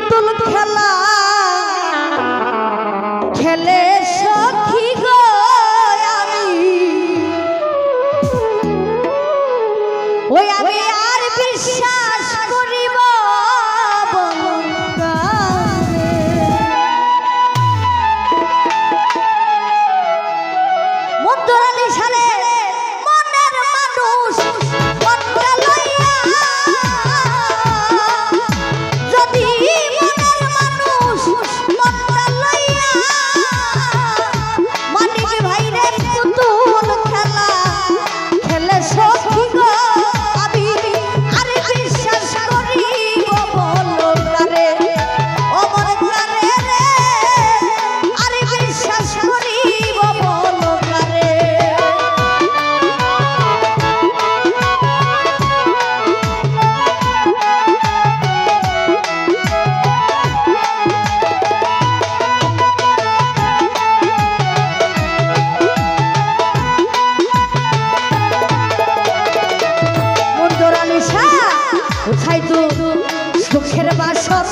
পুতুল খেলা খেলে সখী গো আমি আর বিশ্বাস করিব মধ্যরালি সালে মনের মানুষ যদি মনের মানুষ মনটা লইয়া মানিক ভাইরে পুতুল খেলা খেলে সখী গো আমি আর বিশ্বাস করিব বলো কারে ও মন কারে রে আর বিশ্বাস করিব বলো কারে কোথায় তো সুখের বাসর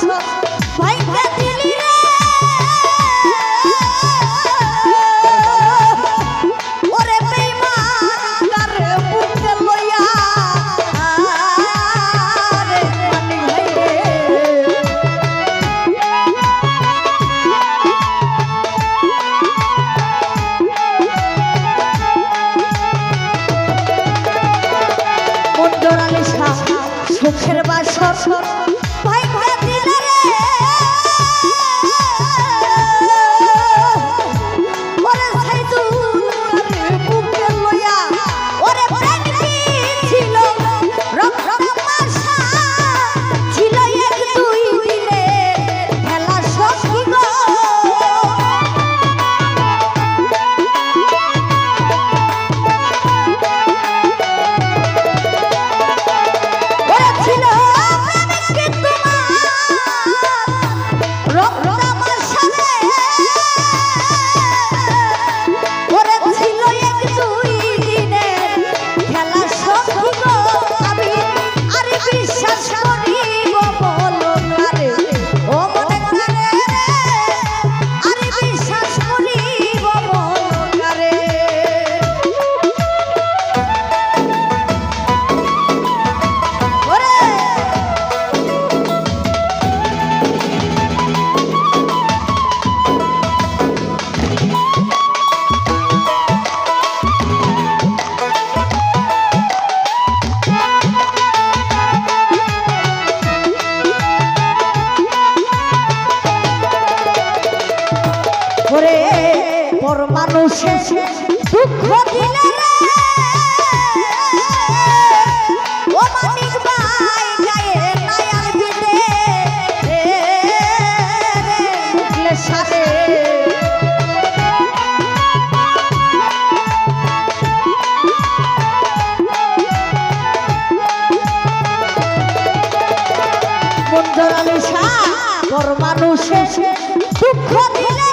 ভাইকে দিলি রে ওরে বেঈমান কারে বুকে লইয়া রে মানিক ভাই রে মন্ডরালি শাহ সুখের বাসর ভাইকে দিলে রে ওরে সাইদুল কারে বুকে লইয়া ওরে প্রেমী ছিল রক্তমাশা ছিল এক দুই দিনে খেলা সখী গো পর মানুষে দুঃখ দিলে ও মানিক ভাই গায়ে নায়ার বিদে মুখলে সাথে মন্ডরালি শাহ পর মানুষে দুঃখ দিলে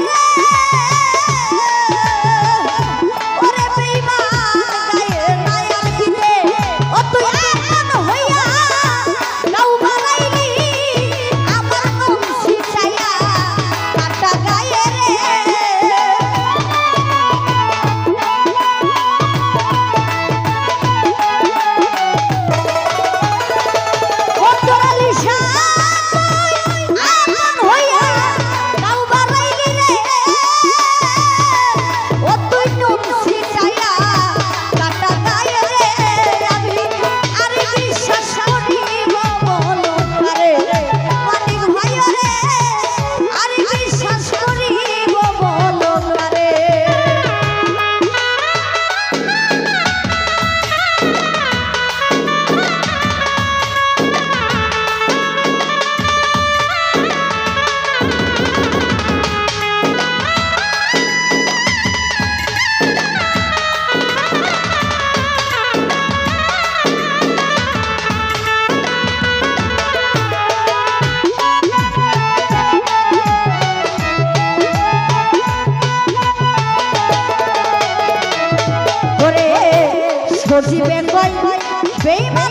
সজীবে কই বেঈমান